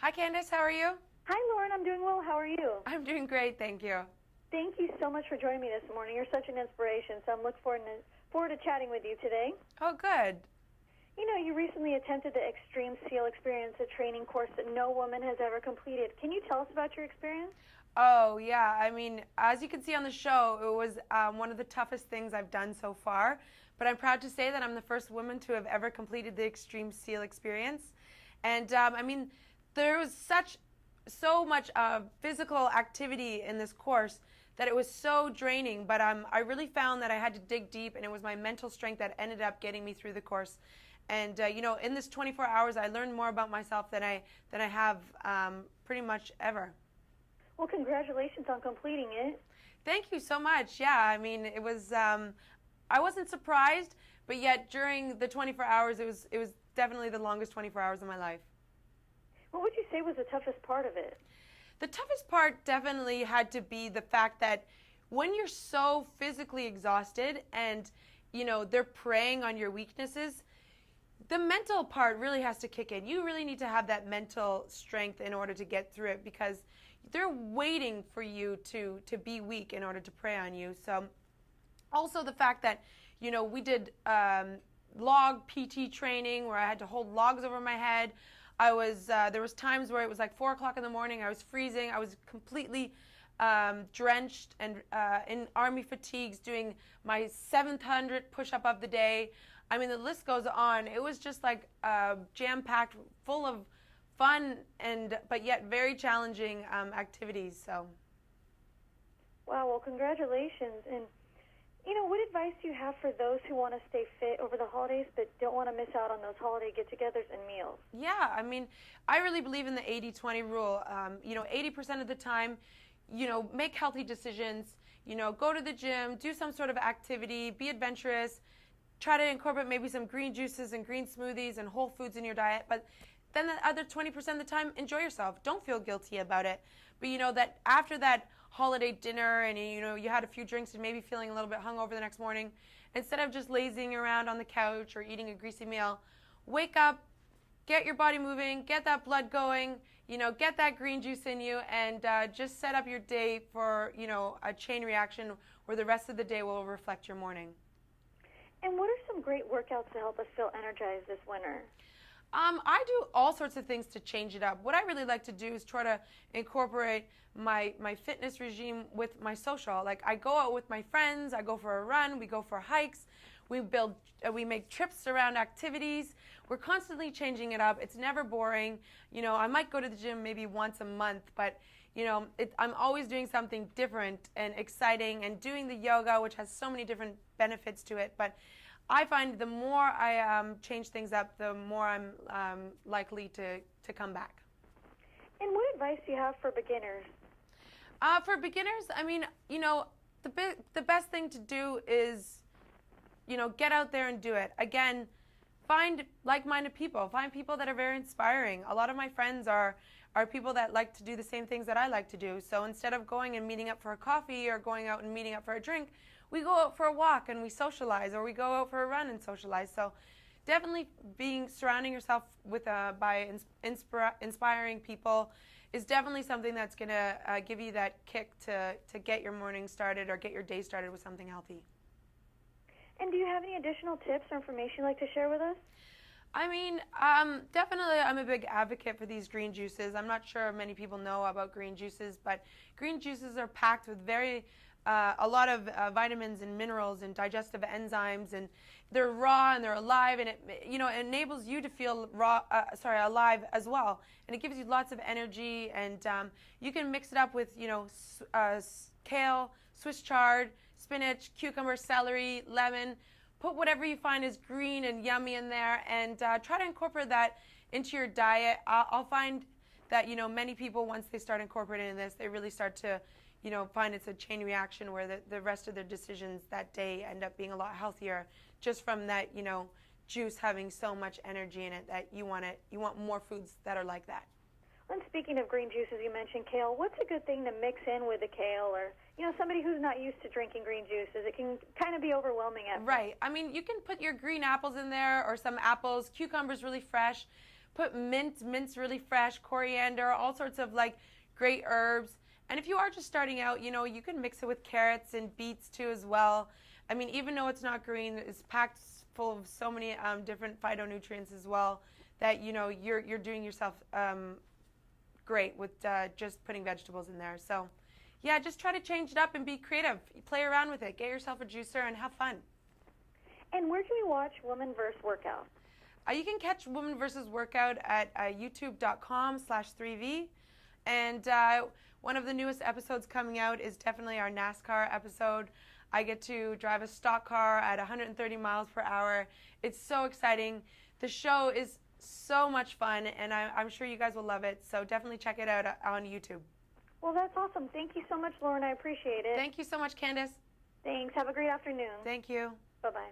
Hi, Candace. How are you? Hi, Lauren. I'm doing well. How are you? I'm doing great, thank you. Thank you so much for joining me this morning. You're such an inspiration, so I'm looking forward to chatting with you today. Oh, good. You know, you recently attempted the Extreme SEAL Experience, a training course that no woman has ever completed. Can you tell us about your experience? Oh, yeah. I mean, as you can see on the show, it was one of the toughest things I've done so far. But I'm proud to say that I'm the first woman to have ever completed the Extreme SEAL Experience. And I mean, there was so much physical activity in this course that it was so draining. But I really found that I had to dig deep, and it was my mental strength that ended up getting me through the course. And in this 24 hours, I learned more about myself than I have pretty much ever. Well, congratulations on completing it. Thank you so much. Yeah, I mean, it was. I wasn't surprised, but yet during the 24 hours, it was definitely the longest 24 hours of my life. What would you say was the toughest part of it? The toughest part definitely had to be the fact that when you're so physically exhausted and they're preying on your weaknesses, the mental part really has to kick in. You really need to have that mental strength in order to get through it because they're waiting for you to be weak in order to prey on you. So also the fact that we did log PT training where I had to hold logs over my head. There was times where it was like 4 o'clock in the morning. I was freezing. I was completely drenched and in army fatigues, doing my 700 push-up of the day. I mean, the list goes on. It was just like jam-packed, full of fun and but yet very challenging activities. So, Wow, well, congratulations. And, what advice do you have for those who want to stay fit over the holidays but don't want to miss out on those holiday get-togethers and meals? yeah, I mean, I really believe in the 80-20 rule. 80% of the time, make healthy decisions. Go to the gym, do some sort of activity, be adventurous, try to incorporate maybe some green juices and green smoothies and whole foods in your diet. But then the other 20% of the time, enjoy yourself. Don't feel guilty about it. But that after that holiday dinner and you had a few drinks and maybe feeling a little bit hungover the next morning, instead of just lazing around on the couch or eating a greasy meal, wake up, get your body moving, get that blood going, get that green juice in you, and just set up your day for a chain reaction where the rest of the day will reflect your morning. And what are some great workouts to help us feel energized this winter? I do all sorts of things to change it up. What I really like to do is try to incorporate my fitness regime with my social. Like I go out with my friends, I go for a run, we go for hikes, we make trips around activities. We're constantly changing it up. It's never boring. I might go to the gym maybe once a month, but I'm always doing something different and exciting and doing the yoga, which has so many different benefits to it. But I find the more I change things up, the more I'm likely to come back. And what advice do you have for beginners? For beginners, I mean, the best thing to do is, get out there and do it. Again, find like-minded people. Find people that are very inspiring. A lot of my friends are people that like to do the same things that I like to do. So instead of going and meeting up for a coffee or going out and meeting up for a drink, we go out for a walk and we socialize, or we go out for a run and socialize. So definitely surrounding yourself with by inspiring people is definitely something that's going to give you that kick to get your morning started or get your day started with something healthy. And do you have any additional tips or information you'd like to share with us? I mean, definitely I'm a big advocate for these green juices. I'm not sure many people know about green juices, but green juices are packed with a lot of vitamins and minerals and digestive enzymes, and they're raw and they're alive, and it enables you to feel alive as well, and it gives you lots of energy, and you can mix it up with kale, Swiss chard, spinach, cucumber, celery, lemon. Put whatever you find is green and yummy in there, and try to incorporate that into your diet. I'll find that many people, once they start incorporating this, they really start to find it's a chain reaction where the rest of their decisions that day end up being a lot healthier just from that, juice having so much energy in it that you want more foods that are like that. And speaking of green juices, you mentioned kale. What's a good thing to mix in with the kale, or somebody who's not used to drinking green juices? It can kind of be overwhelming at first. Right. I mean, you can put your green apples in there or some apples. Cucumber's really fresh. put mint's really fresh, coriander, all sorts of like great herbs. And if you are just starting out, you can mix it with carrots and beets too as well. I mean, even though it's not green, it's packed full of so many different phytonutrients as well that you're doing yourself great with just putting vegetables in there. So, yeah, just try to change it up and be creative. Play around with it. Get yourself a juicer and have fun. And where can we watch Woman vs. Workout? You can catch Woman vs. Workout at youtube.com/3v. And one of the newest episodes coming out is definitely our NASCAR episode. I get to drive a stock car at 130 miles per hour. It's so exciting. The show is so much fun, and I'm sure you guys will love it. So definitely check it out on YouTube. Well, that's awesome. Thank you so much, Lauren. I appreciate it. Thank you so much, Candace. Thanks. Have a great afternoon. Thank you. Bye-bye.